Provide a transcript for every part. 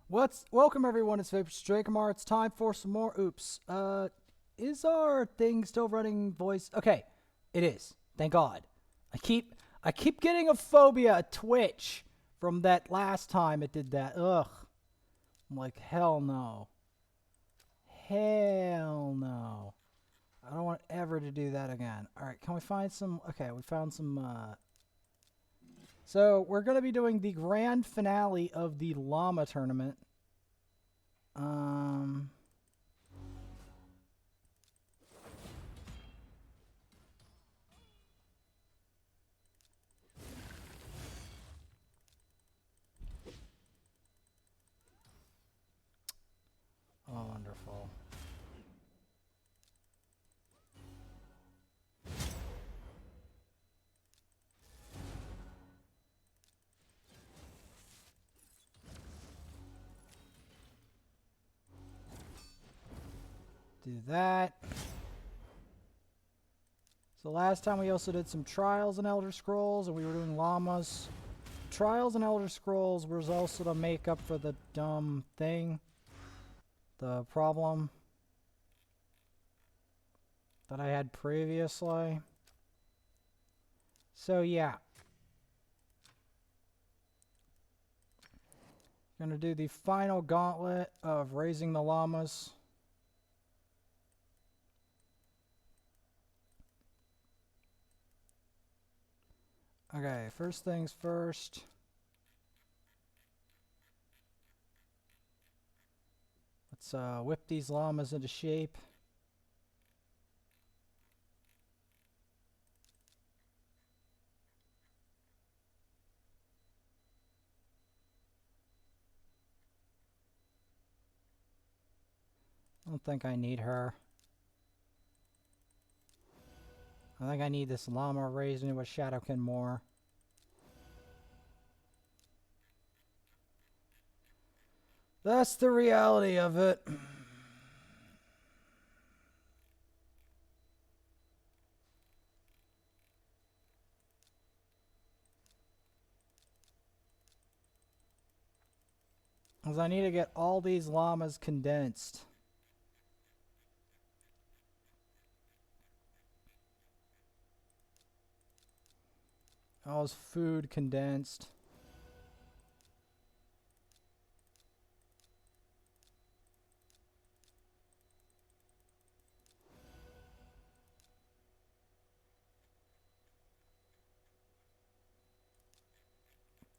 Welcome everyone, it's Vapor Drakomar. It's time for some more oops. Is our thing still running voice? Okay, it is. Thank God. I keep getting a phobia, a twitch from that last time it did that. Ugh. I'm like, hell no. Hell no. I don't want ever to do that again. Alright, can we find some okay, we found some so we're gonna be doing the grand finale of the Llama tournament. Um Oh, wonderful. Do that. So last time we also did some Trials and Elder Scrolls, and we were doing Llamas. Trials and Elder Scrolls was also to make up for the dumb thing. The problem that I had previously. So yeah. Gonna do the final gauntlet of raising the llamas. Okay, first things first. Let's whip these llamas into shape. I don't think I need her. I think I need this llama raised into a Shadowkin more. That's the reality of it. Because I need to get all these llamas condensed. All this food condensed.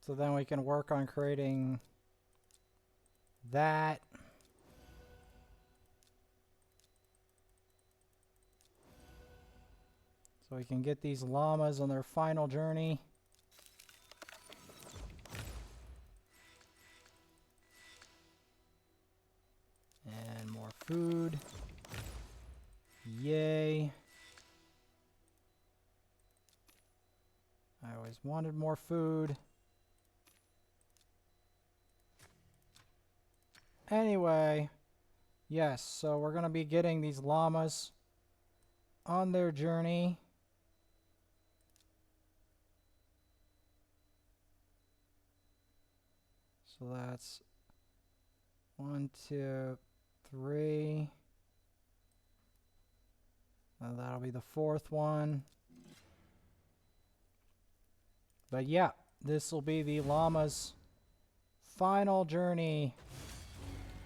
So then we can work on creating that. So we can get these llamas on their final journey. And more food. Yay. I always wanted more food. Anyway, yes, so we're going to be getting these llamas on their journey. So that's 1, 2, 3. And that'll be the 4th one. But yeah, this will be the llama's final journey,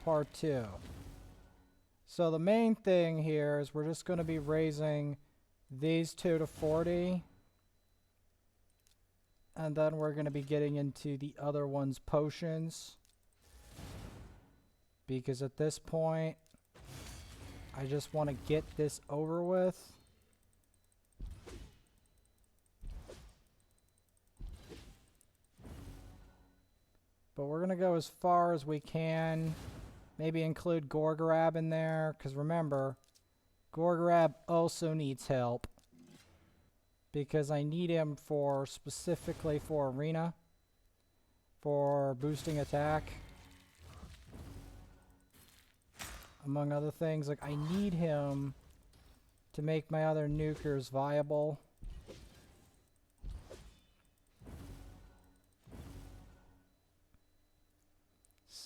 part 2. So the main thing here is we're just going to be raising these 2 to 40. And then we're going to be getting into the other one's potions. Because at this point, I just want to get this over with. But we're going to go as far as we can. Maybe include Gorgrab in there. Because remember, Gorgrab also needs help. Because I need him for specifically for arena. For boosting attack. Among other things. Like I need him to make my other nukers viable.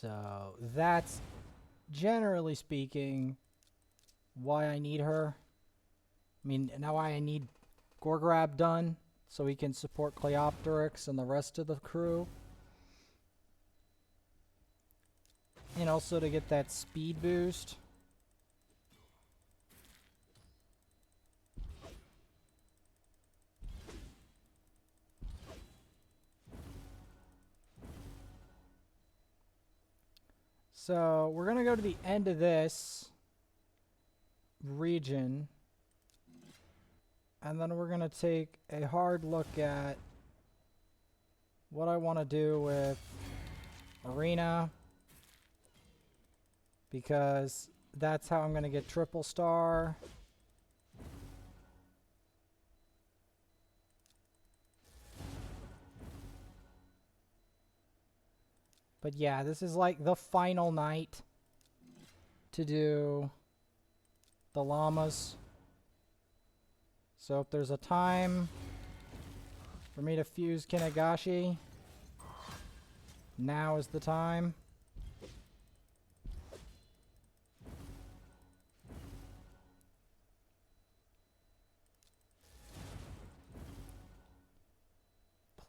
So that's, generally speaking, why I need her. I mean, now why I need Gorgrab done, so we can support Cleopteryx and the rest of the crew. And also to get that speed boost. So we're going to go to the end of this region. And then we're going to take a hard look at what I want to do with Arena. Because that's how I'm going to get triple star. But yeah, this is like the final night to do the llamas. So if there's a time for me to fuse Kinegashi, now is the time.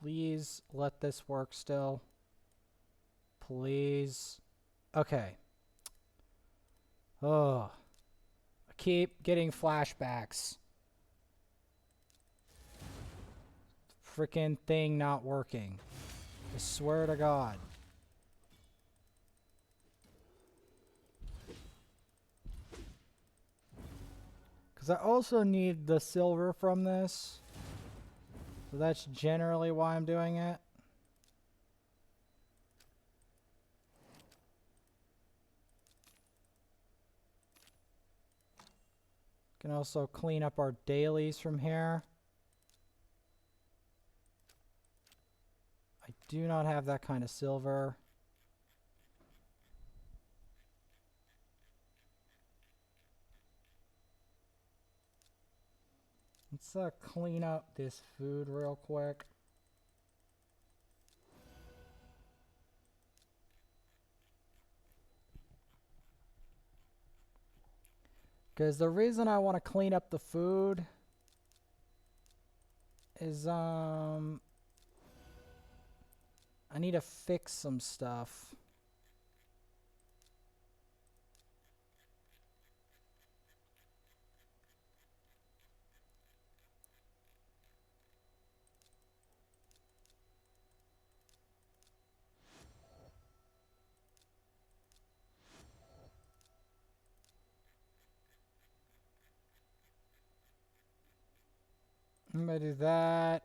Please let this work still. Please. Okay. Oh. I keep getting flashbacks. Frickin' thing not working. I swear to God. Because I also need the silver from this. So that's generally why I'm doing it. Can also clean up our dailies from here. I do not have that kind of silver. Let's clean up this food real quick. Because the reason I want to clean up the food is I need to fix some stuff. I'm gonna do that.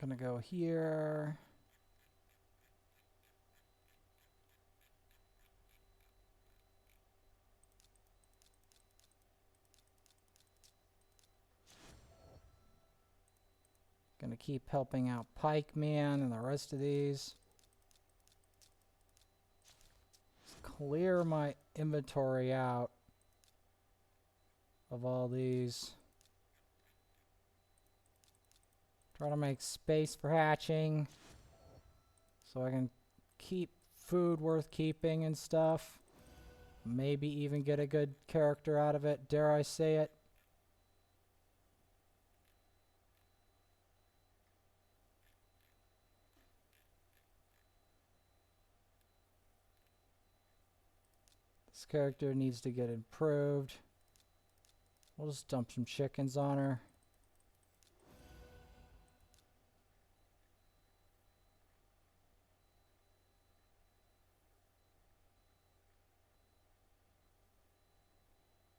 Gonna go here. Gonna keep helping out Pike Man and the rest of these. Let's clear my inventory out of all these. Try to make space for hatching so I can keep food worth keeping and stuff. Maybe even get a good character out of it, dare I say it. This character needs to get improved. We'll just dump some chickens on her.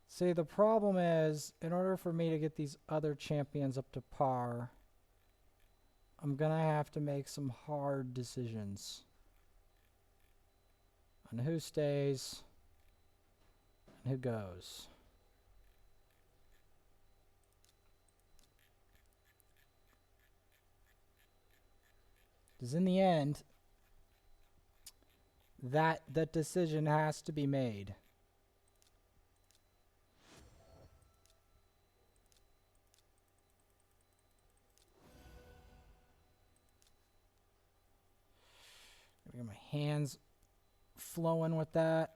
See, the problem is, in order for me to get these other champions up to par, I'm gonna have to make some hard decisions on who stays and who goes. Because in the end, that decision has to be made. Get my hands flowing with that.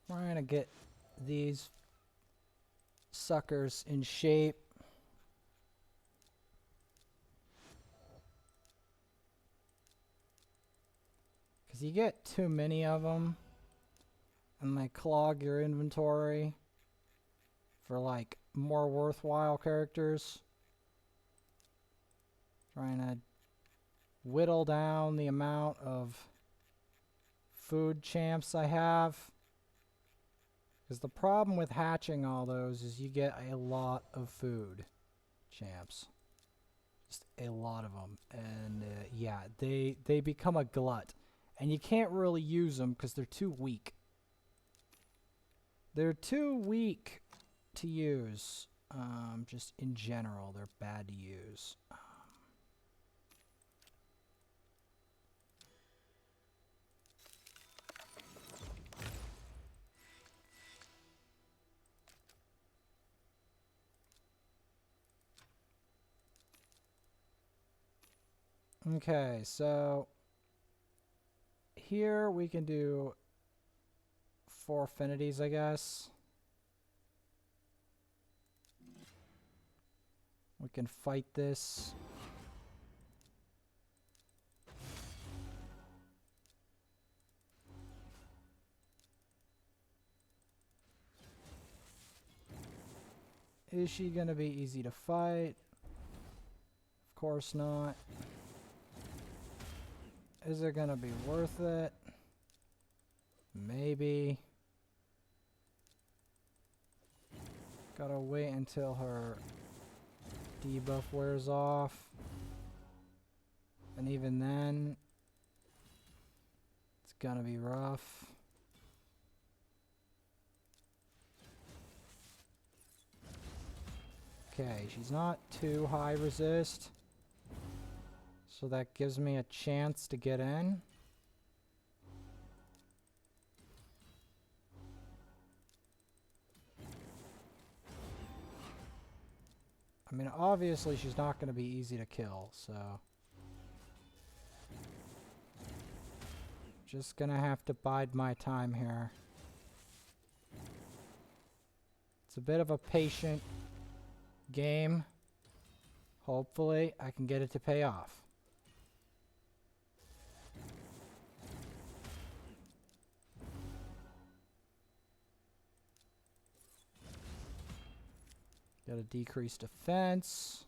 Trying to get these suckers in shape. Because you get too many of them and they clog your inventory for like more worthwhile characters. Trying to whittle down the amount of food champs I have. Because the problem with hatching all those is you get a lot of food champs. Just a lot of them. And yeah, they become a glut. And you can't really use them because they're too weak. They're too weak to use. Just in general, they're bad to use. Okay, so here we can do 4 affinities, I guess. We can fight this. Is she gonna be easy to fight? Of course not. Is it gonna be worth it? Maybe. Gotta wait until her debuff wears off. And even then, it's gonna be rough. Okay, she's not too high resist. So that gives me a chance to get in. I mean, obviously she's not going to be easy to kill, so just gonna have to bide my time here. It's a bit of a patient game. Hopefully I can get it to pay off. Got a decreased defense.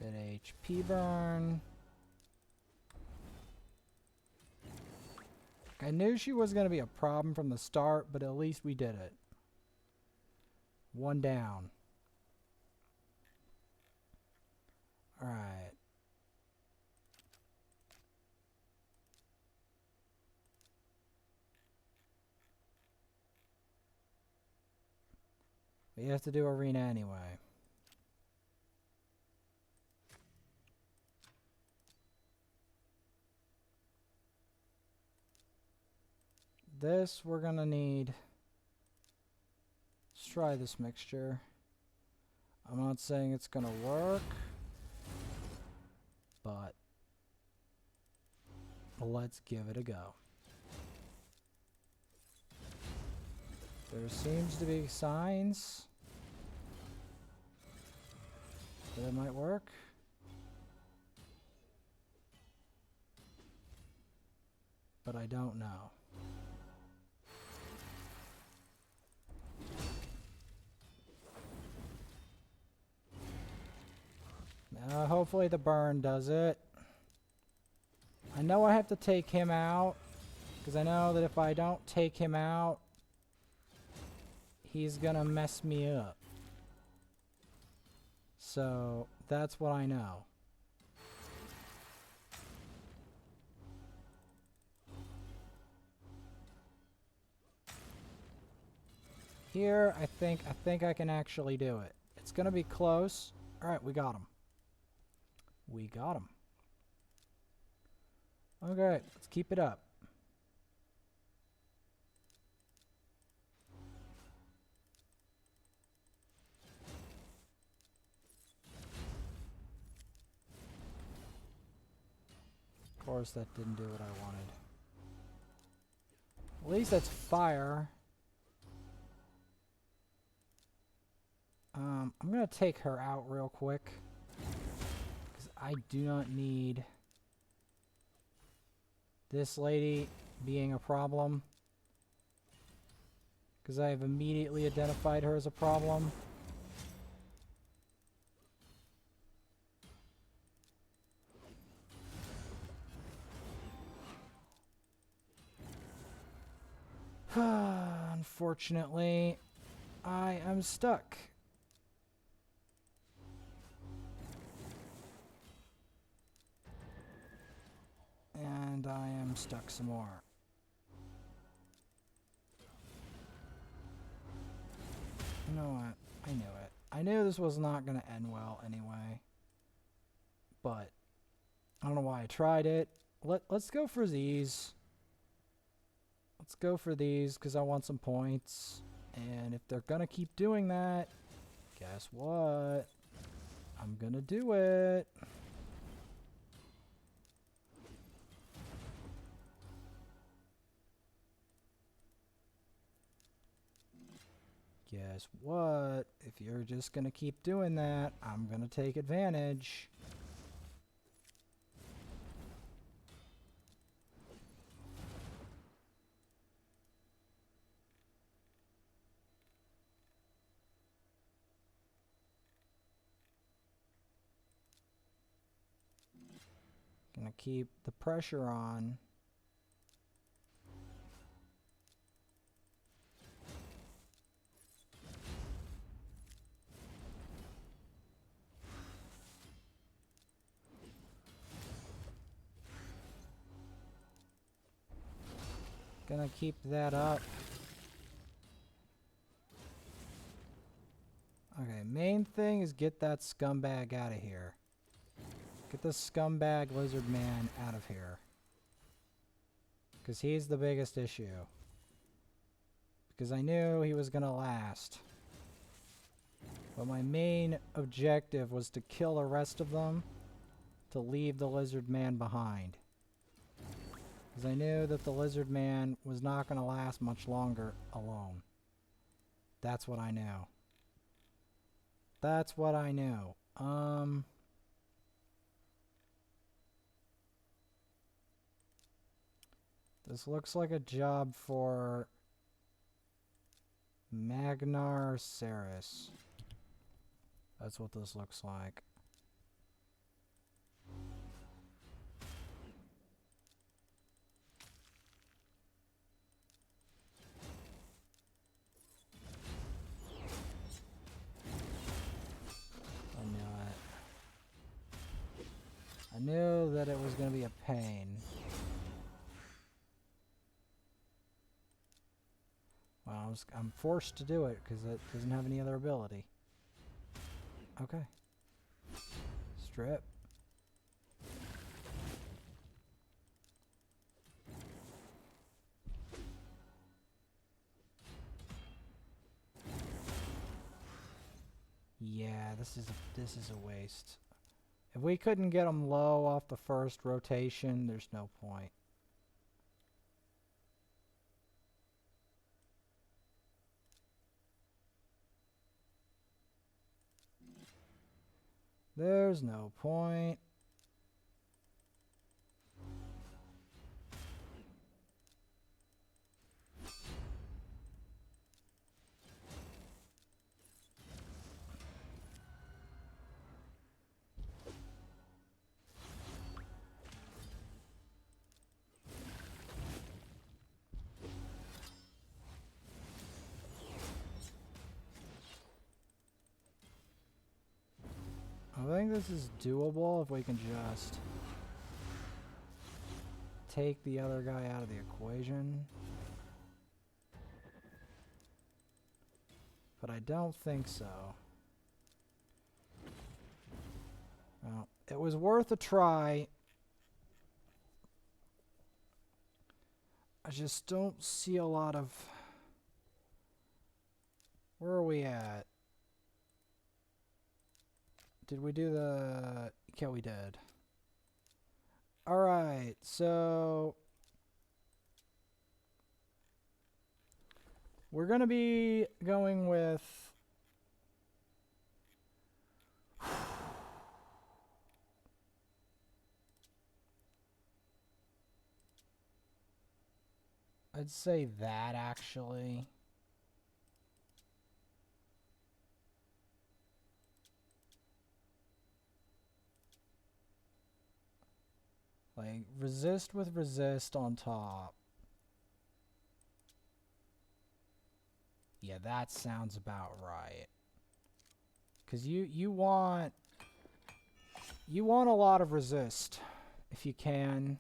Bit HP burn. I knew she was going to be a problem from the start, but at least we did it. 1 down. Alright. We have to do arena anyway. This we're gonna need. Let's try this mixture. I'm not saying it's gonna work, but let's give it a go. There seems to be signs that it might work. But I don't know. Hopefully the burn does it. I know I have to take him out Because I know that if I don't take him out, he's gonna mess me up. So, that's what I know. Here, I think I can actually do it. It's gonna be close. Alright, we got him. We got him. Okay, let's keep it up. Of course, that didn't do what I wanted. At least that's fire. I'm gonna take her out real quick. Because I do not need this lady being a problem. Because I have immediately identified her as a problem. Unfortunately, I am stuck. And I am stuck some more. You know what? I knew it. I knew this was not going to end well anyway. But I don't know why I tried it. Let's go for these. Let's go for these because I want some points. And if they're going to keep doing that, guess what? I'm going to do it. Guess what? If you're just going to keep doing that, I'm going to take advantage. Gonna keep the pressure on. Gonna keep that up. Okay, main thing is get that scumbag out of here. Get the scumbag lizard man out of here. Because he's the biggest issue. Because I knew he was gonna last. But my main objective was to kill the rest of them, to leave the lizard man behind. Because I knew that the lizard man was not gonna last much longer alone. That's what I knew. That's what I knew. This looks like a job for Magnar Ceres. That's what this looks like. I knew it. I knew that it was going to be a pain. Well, I'm forced to do it because it doesn't have any other ability. Okay. Strip. Yeah, this is a waste. If we couldn't get them low off the first rotation, there's no point. There's no point. this is doable if we can just take the other guy out of the equation. But I don't think so. Well, it was worth a try. I just don't see a lot of... Where are we at? Did we do the... Yeah, we did. Alright, so... We're going to be going with... I'd say that, actually. Like, resist with resist on top. Yeah, that sounds about right. Because you want a lot of resist, if you can.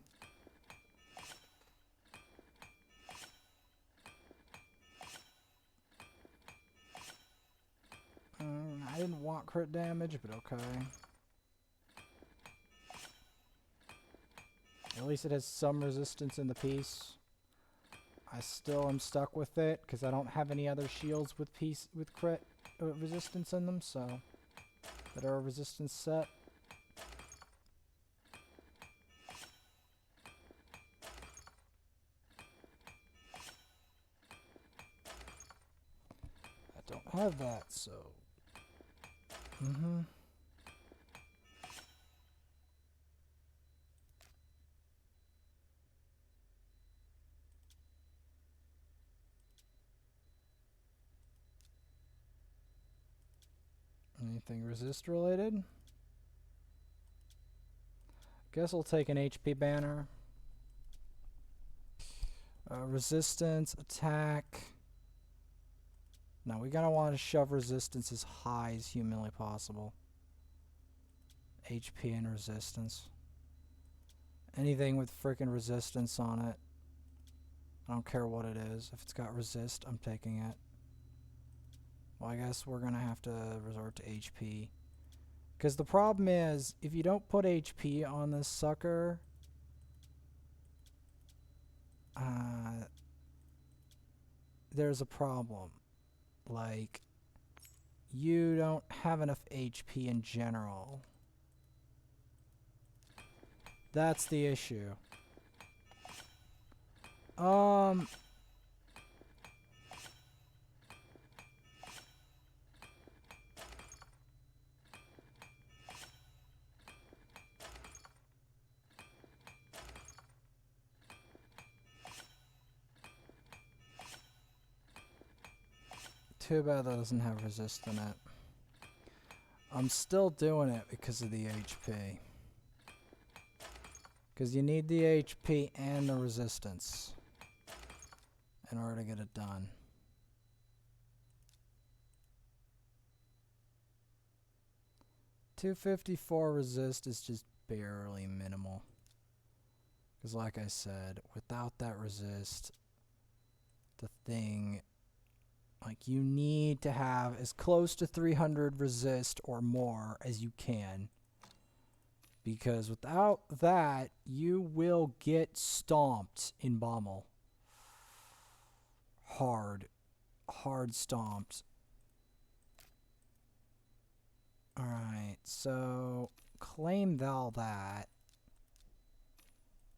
I didn't want crit damage, but okay. At least it has some resistance in the piece. I still am stuck with it because I don't have any other shields with crit resistance in them, so that are a resistance set. I don't have that, so Anything resist related? Guess I'll take an HP banner. Resistance, attack. No, we're gonna want to shove resistance as high as humanly possible. HP and resistance. Anything with freaking resistance on it. I don't care what it is. If it's got resist, I'm taking it. Well, I guess we're gonna have to resort to HP. Because the problem is, if you don't put HP on this sucker, there's a problem. Like, you don't have enough HP in general. That's the issue. Too bad that doesn't have resist in it. I'm still doing it because of the HP. Because you need the HP and the resistance in order to get it done. $254 resist is just barely minimal. Because like I said, without that resist, the thing... Like, you need to have as close to 300 resist or more as you can. Because without that, you will get stomped in Bommel. Hard. Hard stomped. Alright, so claim all that.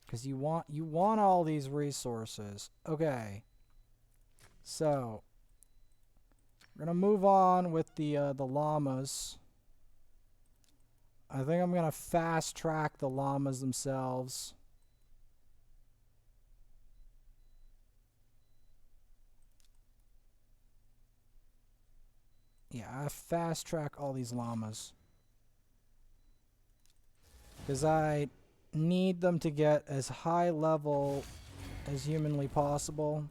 Because you want all these resources. Okay. So... We're gonna move on with the llamas. I think I'm gonna fast track the llamas themselves. Yeah, I fast track all these llamas. Because I need them to get as high level as humanly possible.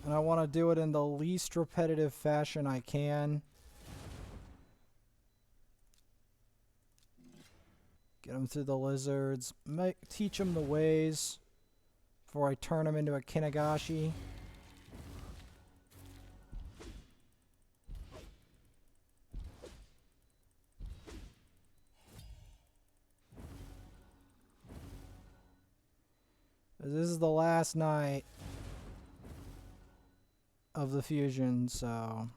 And I want to do it in the least repetitive fashion I can. Get them through the lizards. Teach them the ways before I turn them into a Kinegashi. This is the last night of the fusion, so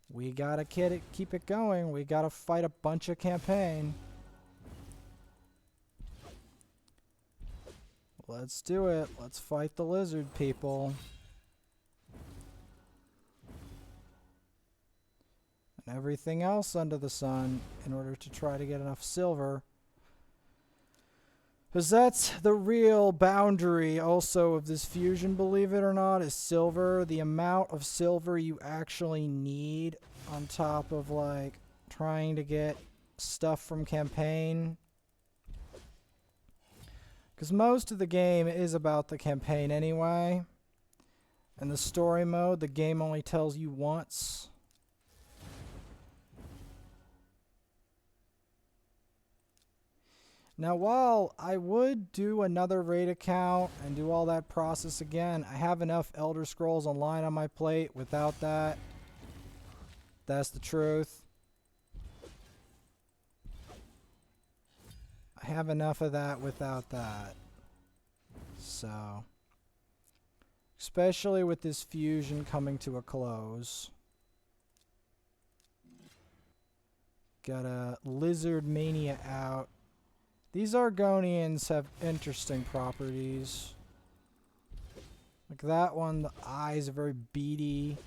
we gotta keep it going. We gotta fight a bunch of campaign. Let's do it. Let's fight the lizard people. And everything else under the sun in order to try to get enough silver. Because that's the real boundary also of this fusion, believe it or not, is silver. The amount of silver you actually need on top of, like, trying to get stuff from campaign. Because most of the game is about the campaign anyway. And the story mode, the game only tells you once. Now, while I would do another raid account and do all that process again, I have enough Elder Scrolls Online on my plate without that. That's the truth. I have enough of that without that. So, especially with this fusion coming to a close. Got a Lizard Mania out. These Argonians have interesting properties. Like that one, the eyes are very beady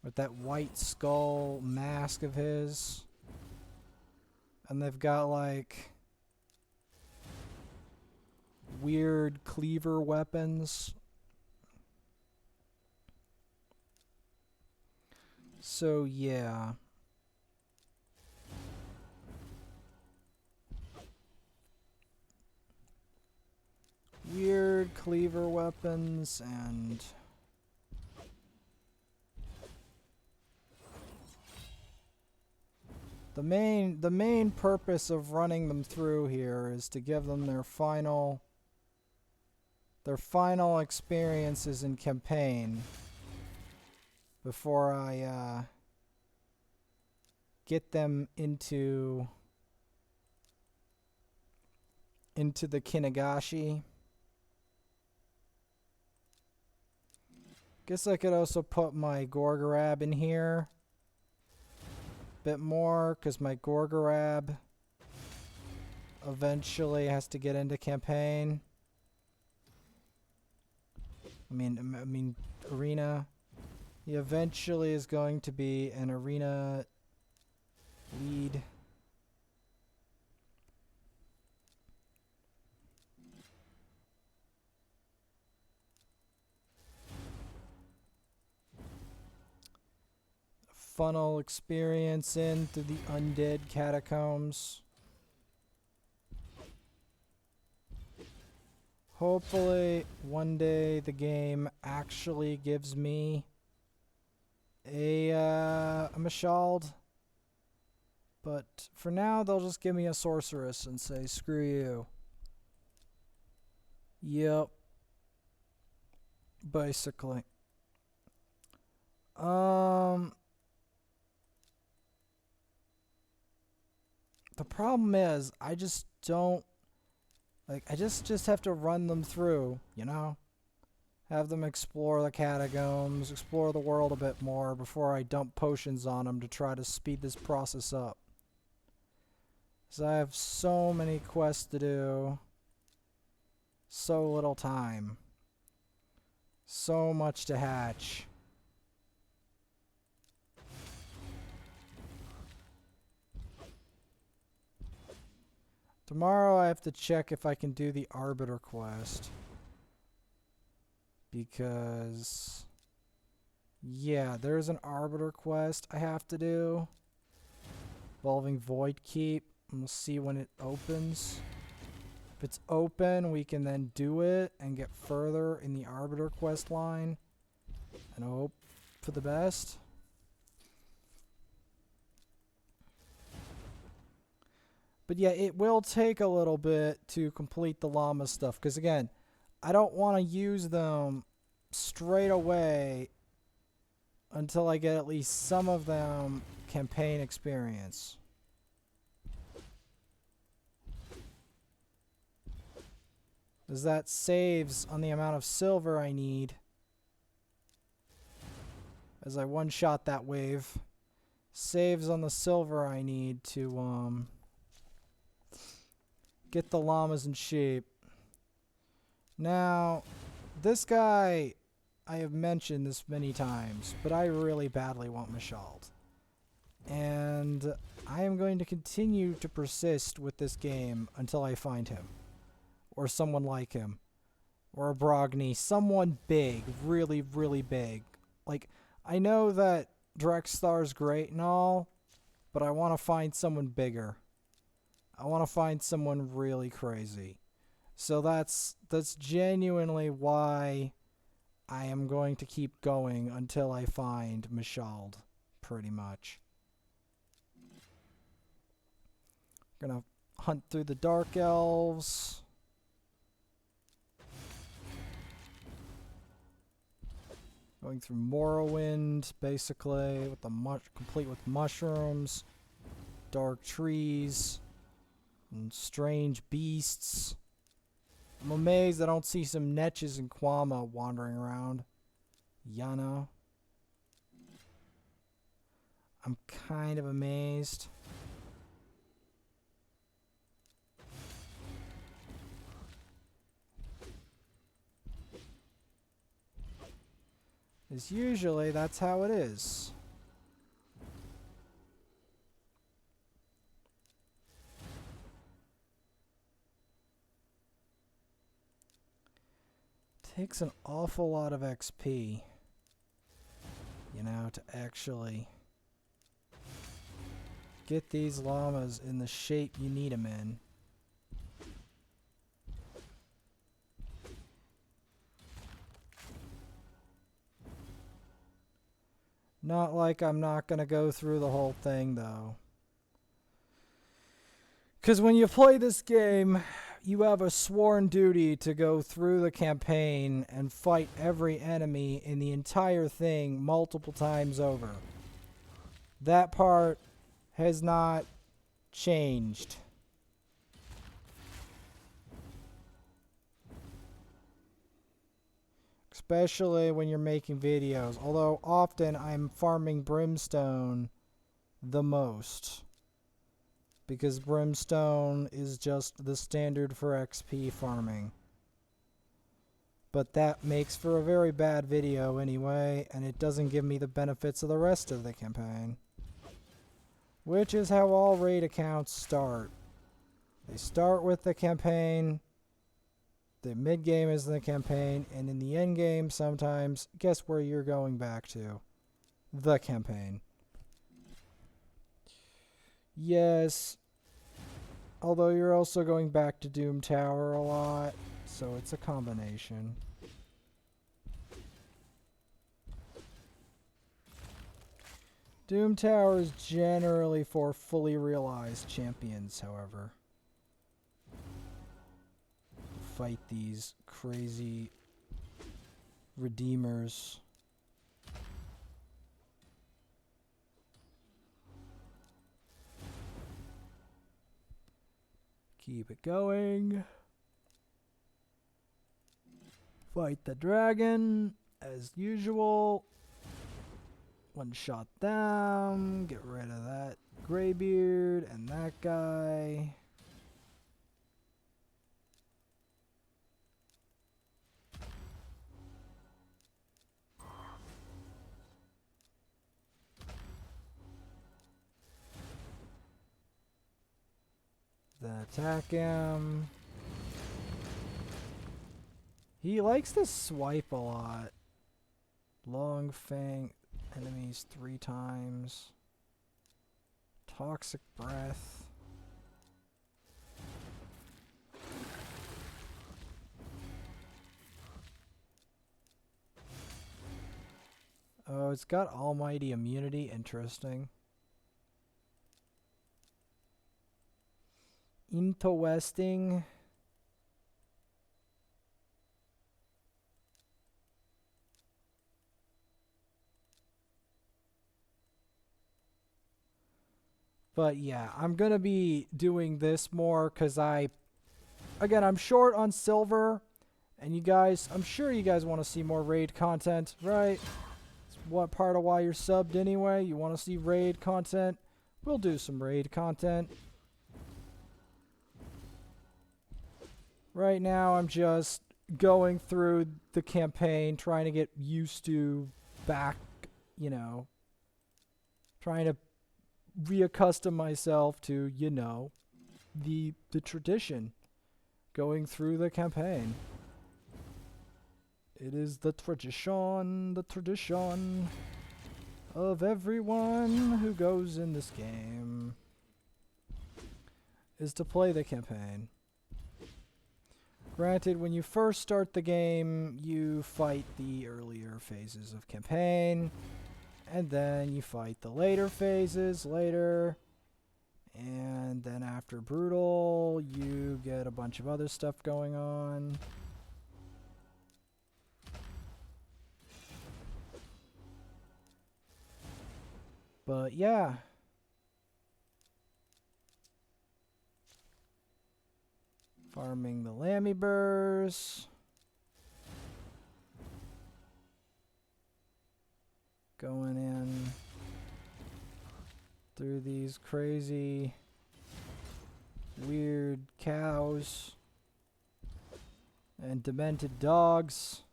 with that white skull mask of his. And they've got like weird cleaver weapons. So yeah. Weird cleaver weapons and the main purpose of running them through here is to give them their final experiences in campaign before I get them into the Kinegashi. Guess I could also put my Gorgarab in here a bit more, because my Gorgarab eventually has to get into campaign. I mean arena. He eventually is going to be an arena lead. Funnel experience in through the undead catacombs. Hopefully one day the game actually gives me a Mashald. But for now they'll just give me a sorceress and say screw you. Yep. Basically. The problem is, I just don't, like, I just have to run them through, you know? Have them explore the catacombs, explore the world a bit more before I dump potions on them to try to speed this process up. Because I have so many quests to do, so little time, so much to hatch. Tomorrow I have to check if I can do the Arbiter quest. Because, yeah, there's an Arbiter quest I have to do involving Void Keep. And we'll see when it opens. If it's open, we can then do it and get further in the Arbiter quest line and hope for the best. But yeah, it will take a little bit to complete the llama stuff, because again, I don't want to use them straight away until I get at least some of them campaign experience. Because that saves on the amount of silver I need as I one-shot that wave. Saves on the silver I need to get the llamas in shape. Now, this guy, I have mentioned this many times, but I really badly want Mashald. And I am going to continue to persist with this game until I find him. Or someone like him. Or a Brogni. Someone big. Really, really big. Like, I know that Drexthar's great and all, but I want to find someone bigger. I want to find someone really crazy. So that's genuinely why I am going to keep going until I find Mashald, pretty much. Gonna hunt through the Dark Elves. Going through Morrowind, basically, with the complete with mushrooms, dark trees, and strange beasts. I'm amazed I don't see some Netches and Kwama wandering around. Yana. I'm kind of amazed. As usually, that's how it is. Takes an awful lot of XP, you know, to actually get these llamas in the shape you need them in. Not like I'm not going to go through the whole thing, though. Because when you play this game, you have a sworn duty to go through the campaign and fight every enemy in the entire thing multiple times over. That part has not changed. Especially when you're making videos. Although often I'm farming brimstone the most. Because brimstone is just the standard for XP farming. But that makes for a very bad video anyway, and it doesn't give me the benefits of the rest of the campaign. Which is how all raid accounts start. They start with the campaign, the mid-game is the campaign, and in the end game sometimes, guess where you're going back to? The campaign. Yes, although you're also going back to Doom Tower a lot, so it's a combination. Doom Tower is generally for fully realized champions, however. Fight these crazy redeemers. Keep it going. Fight the dragon, as usual. One shot them. Get rid of that graybeard and that guy. Then attack him. He likes to swipe a lot. Long Fang enemies 3 times. Toxic Breath. it's got almighty immunity. Interesting. Interesting. But yeah, I'm going to be doing this more because again, I'm short on silver. And you guys, I'm sure you guys want to see more raid content, right? It's what part of why you're subbed anyway. You want to see raid content? We'll do some raid content. Right now, I'm just going through the campaign, trying to get used to back, you know, trying to reaccustom myself to, you know, the tradition going through the campaign. It is the tradition of everyone who goes in this game is to play the campaign. Granted, when you first start the game, you fight the earlier phases of campaign, and then you fight the later phases later, and then after Brutal, you get a bunch of other stuff going on. But yeah. Farming the Llama burrs. Going in through these crazy, weird cows and demented dogs.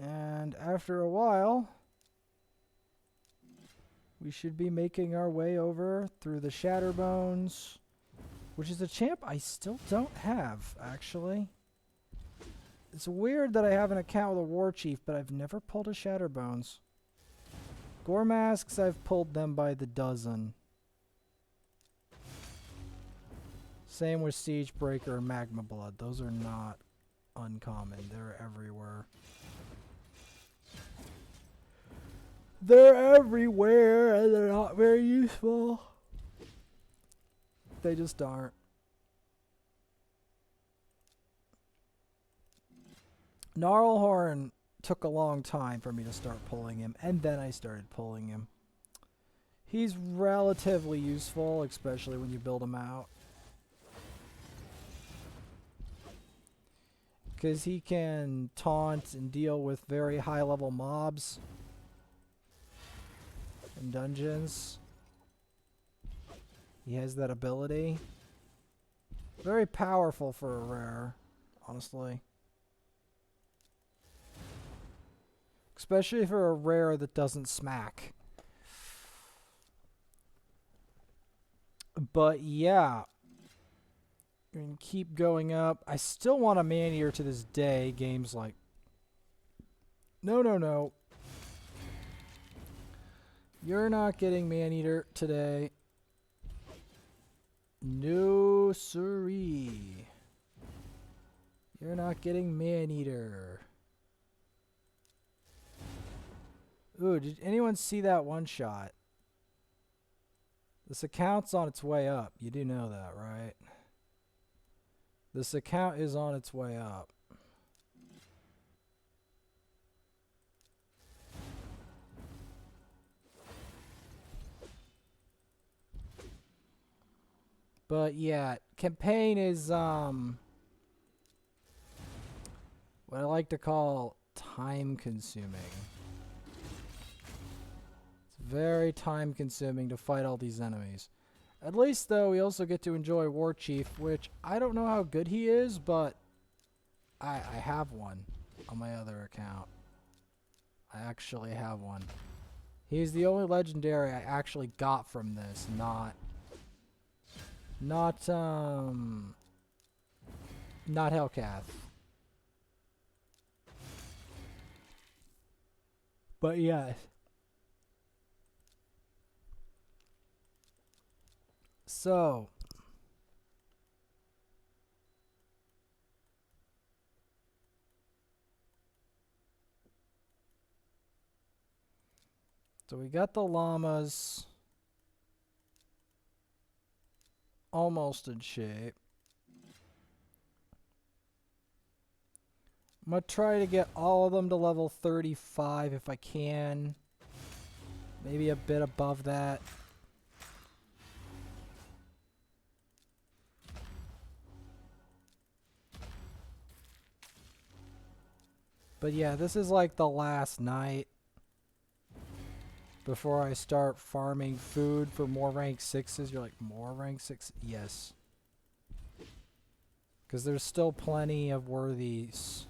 And after a while, we should be making our way over through the Shatterbones, which is a champ I still don't have, actually. It's weird that I have an account with a War Chief, but I've never pulled a Shatterbones. Gore Masks, I've pulled them by the dozen. Same with Siegebreaker and Magma Blood. Those are not uncommon. They're everywhere. They're everywhere, and they're not very useful. They just aren't. Gnarlhorn took a long time for me to start pulling him, and then I started pulling him. He's relatively useful, especially when you build him out. Because he can taunt and deal with very high-level mobs in dungeons. He has that ability. Very powerful for a rare, honestly. Especially for a rare that doesn't smack. But yeah. And keep going up. I still want a Man-Eater to this day. Games like, no. You're not getting Man-Eater today. No siree. You're not getting Man-Eater. Ooh, did anyone see that one shot? This account's on its way up. You do know that, right? This account is on its way up. But yeah, campaign is what I like to call time consuming. It's very time consuming to fight all these enemies. At least though, we also get to enjoy War Chief, which I don't know how good he is, but I have one on my other account. I actually have one. He's the only legendary I actually got from this, not Hellcath. But yes. So we got the llamas almost in shape. I'm going to try to get all of them to level 35 if I can. Maybe a bit above that. But yeah, this is like the last night before I start farming food for more rank 6s. You're like, more rank 6? Yes. Because there's still plenty of worthies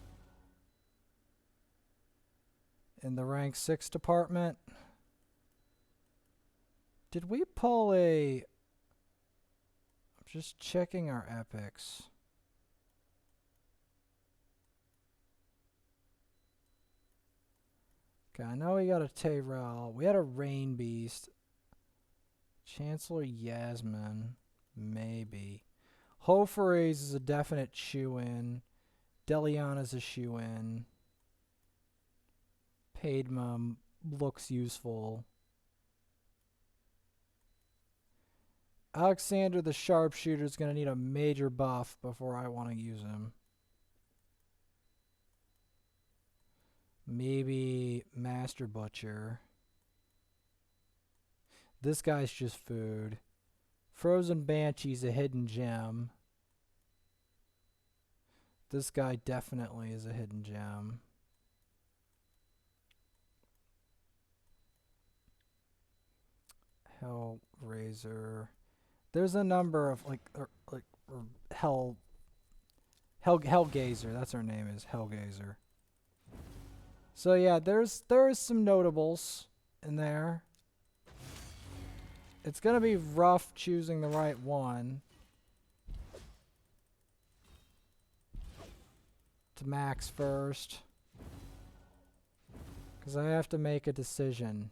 in the rank 6 department. Did we pull a... I'm just checking our epics. Okay, I know we got a Tyrell. We had a Rain Beast. Chancellor Yasmin. Maybe. Hoferaze is a definite shoe-in. Deliana's a shoe-in. Padma looks useful. Alexander the Sharpshooter is going to need a major buff before I want to use him. Maybe Master Butcher. This guy's just food. Frozen Banshee's a hidden gem. This guy definitely is a hidden gem. Hellraiser. There's a number of Hellgazer. That's her name, is Hellgazer. So yeah, there's some notables in there. It's gonna be rough choosing the right one to max first, because I have to make a decision.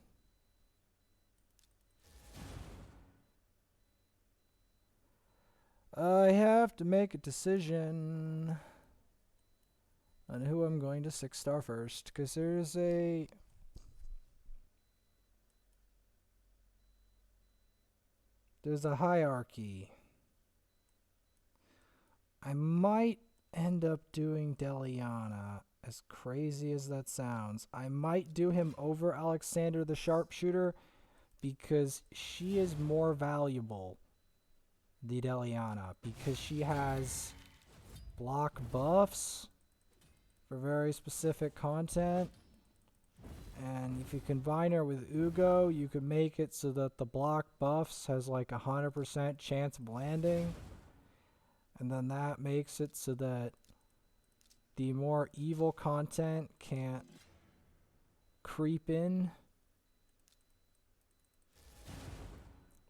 I have to make a decision on who I'm going to 6-star first, because there's a hierarchy. I might end up doing Deliana, as crazy as that sounds. I might do him over Alexander the Sharpshooter because she is more valuable, the Deliana, because she has block buffs for very specific content. And if you combine her with Ugo, you can make it so that the block buffs has like 100% chance of landing. And then that makes it so that the more evil content can't creep in.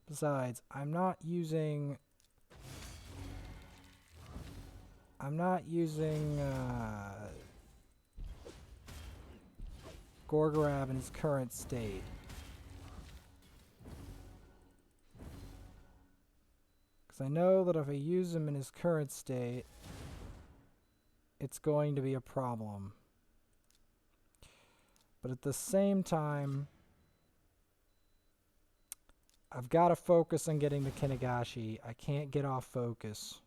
Besides, I'm not using Gorgorab in his current state. Because I know that if I use him in his current state, it's going to be a problem. But at the same time, I've got to focus on getting the Kinegashi. I can't get off focus.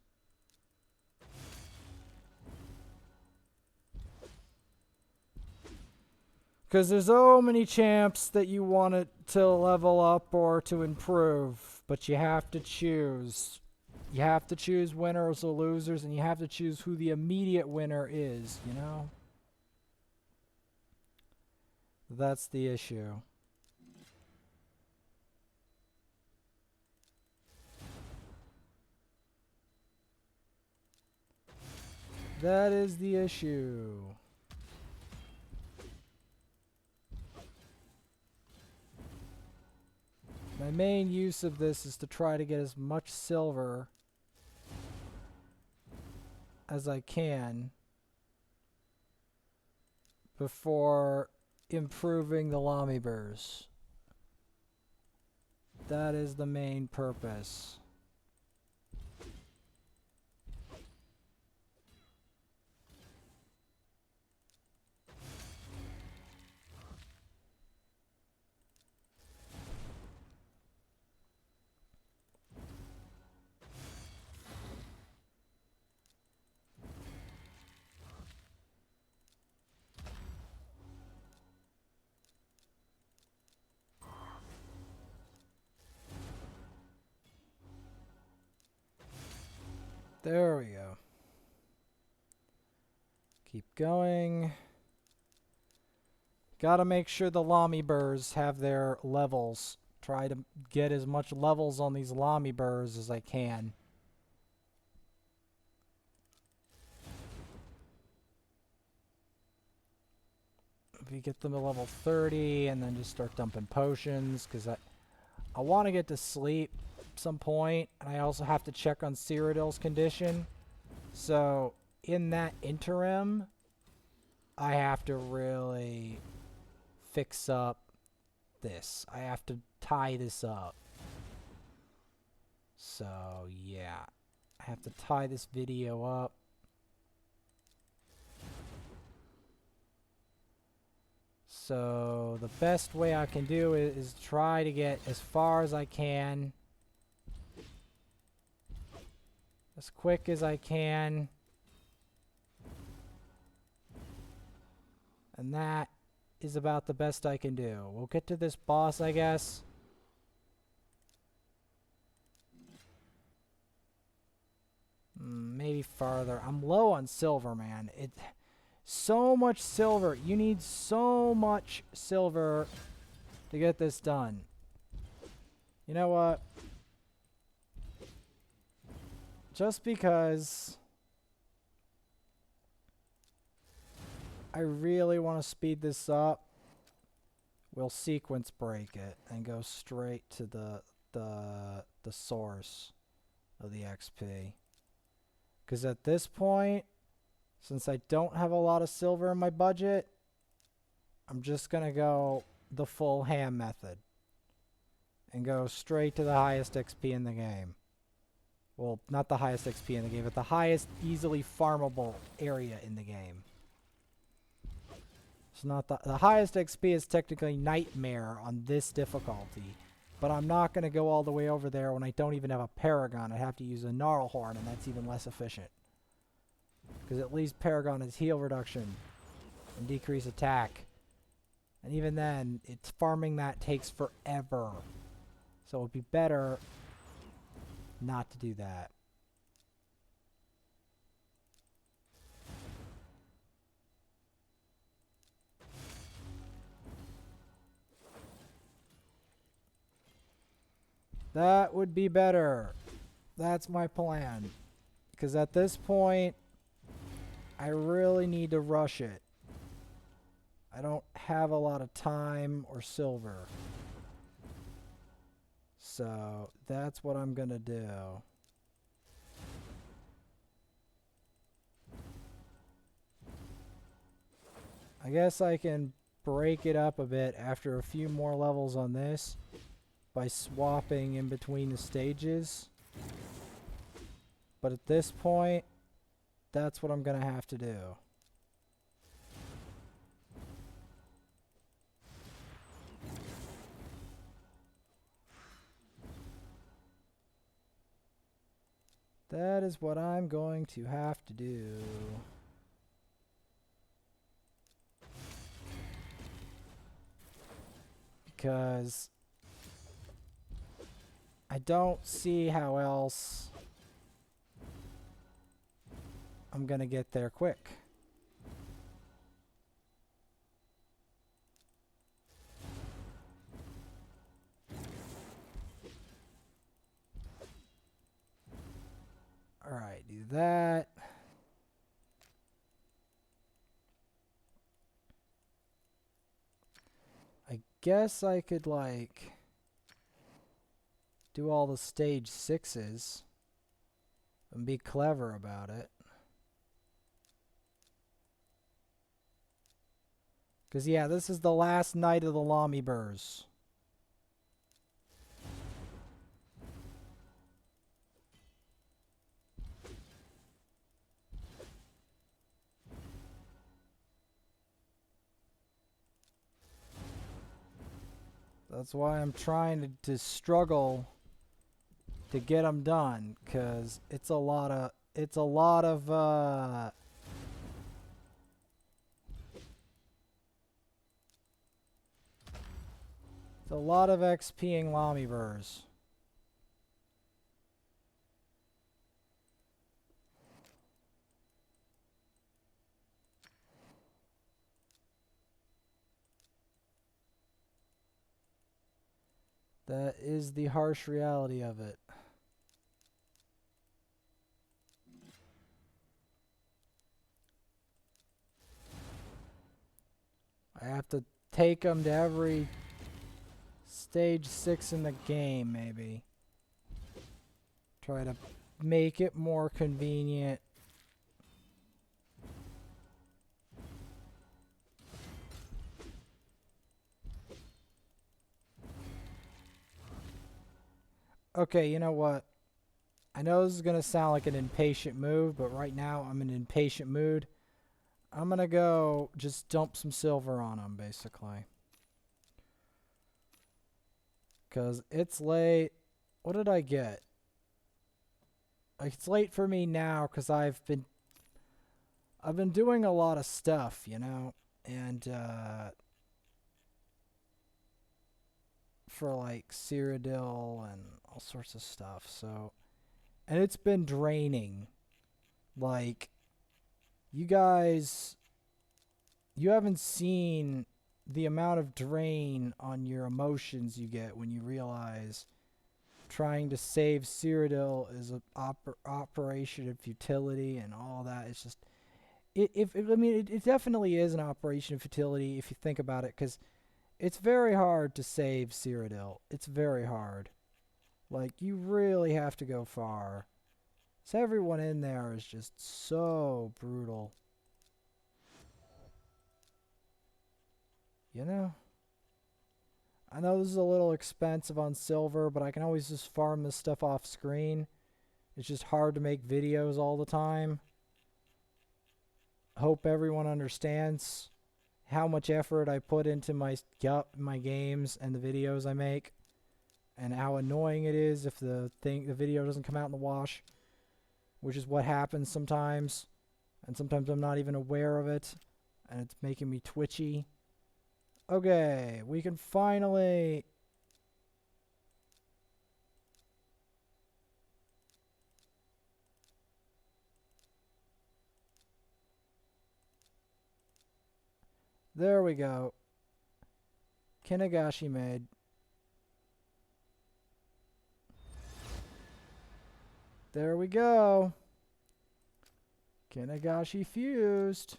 Because there's so many champs that you want it to level up or to improve, but you have to choose. You have to choose winners or losers, and you have to choose who the immediate winner is, you know? That's the issue. That is the issue. My main use of this is to try to get as much silver as I can before improving the Llama-bers. That is the main purpose. There we go. Keep going. Gotta make sure the Llama burrs have their levels. Try to get as much levels on these Llama burrs as I can. If you get them to level 30 and then just start dumping potions, because I want to get to sleep at some point, and I also have to check on Cyrodiil's condition. So in that interim, I have to really fix up this. I have to tie this up. So yeah, I have to tie this video up. So the best way I can do is try to get as far as I can, as quick as I can, and that is about the best I can do. We'll get to this boss, I guess. Maybe farther. I'm low on silver, man. So much silver. You need so much silver to get this done. You know what? Just because I really want to speed this up, we'll sequence break it and go straight to the source of the XP. Because at this point, since I don't have a lot of silver in my budget, I'm just going to go the full ham method and go straight to the highest XP in the game. Well, not the highest XP in the game, but the highest easily farmable area in the game. It's not the highest XP is technically Nightmare on this difficulty, but I'm not going to go all the way over there when I don't even have a Paragon. I have to use a Gnarlhorn, and that's even less efficient. Because at least Paragon is heal reduction and decrease attack. And even then, it's farming that takes forever. So it would be better not to do that. That would be better. That's my plan. Because at this point, I really need to rush it. I don't have a lot of time or silver. So that's what I'm going to do. I guess I can break it up a bit after a few more levels on this by swapping in between the stages. But at this point, that's what I'm going to have to do. That is what I'm going to have to do. Because I don't see how else I'm gonna get there quick. Alright, do that. I guess I could, like, do all the stage 6s and be clever about it. Because, yeah, this is the last night of the Llama burrs. That's why I'm trying to struggle to get them done, because it's a lot of it's a lot of XPing Llama burrs. That is the harsh reality of it. I have to take them to every stage 6 in the game, maybe. Try to make it more convenient. Okay, you know what? I know this is going to sound like an impatient move, but right now I'm in an impatient mood. I'm going to go just dump some silver on them, basically. Because it's late. What did I get? Like, it's late for me now because I've been doing a lot of stuff, you know? And, for like Cyrodiil and all sorts of stuff. So, and it's been draining. Like, you guys, you haven't seen the amount of drain on your emotions you get when you realize trying to save Cyrodiil is an operation of futility and all that. It's just, it definitely is an operation of futility if you think about it, because it's very hard to save Cyrodiil. It's very hard. Like, you really have to go far. So everyone in there is just so brutal. You know? I know this is a little expensive on silver, but I can always just farm this stuff off screen. It's just hard to make videos all the time. Hope everyone understands how much effort I put into my games and the videos I make, and how annoying it is if the video doesn't come out in the wash, which is what happens sometimes, and sometimes I'm not even aware of it, and it's making me twitchy. Okay, we can finally... There we go. Kinegashi made. There we go. Kinegashi fused.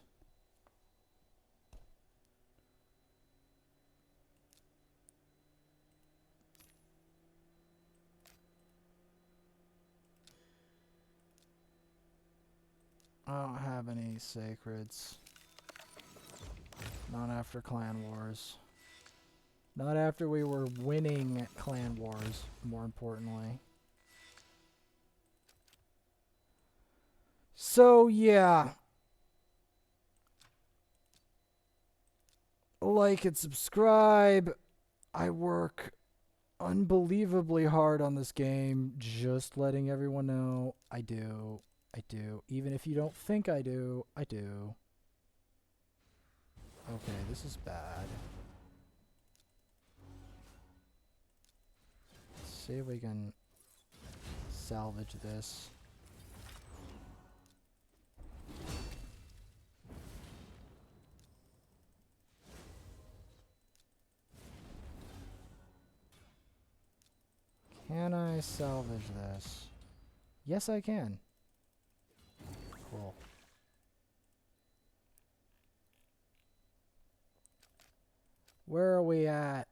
I don't have any sacreds. Not after Clan Wars. Not after we were winning Clan Wars, more importantly. So, yeah. Like and subscribe. I work unbelievably hard on this game. Just letting everyone know I do. I do. Even if you don't think I do, I do. Okay, this is bad. Let's see if we can salvage this. Can I salvage this? Yes, I can. Cool. Where are we at?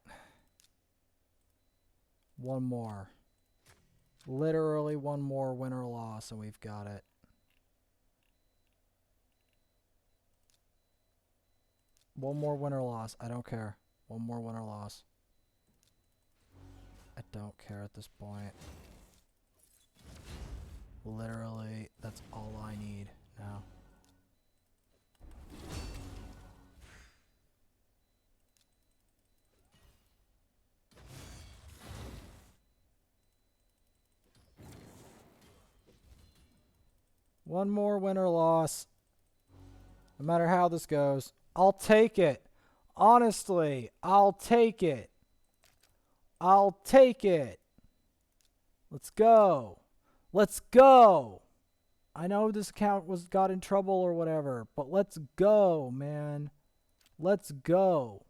One more. Literally one more win or loss, and we've got it. One more win or loss. I don't care. One more win or loss. I don't care at this point. Literally, that's all I need now. One more win or loss. No matter how this goes, I'll take it. Honestly, I'll take it. I'll take it. Let's go. Let's go. I know this account got in trouble or whatever, but let's go, man. Let's go.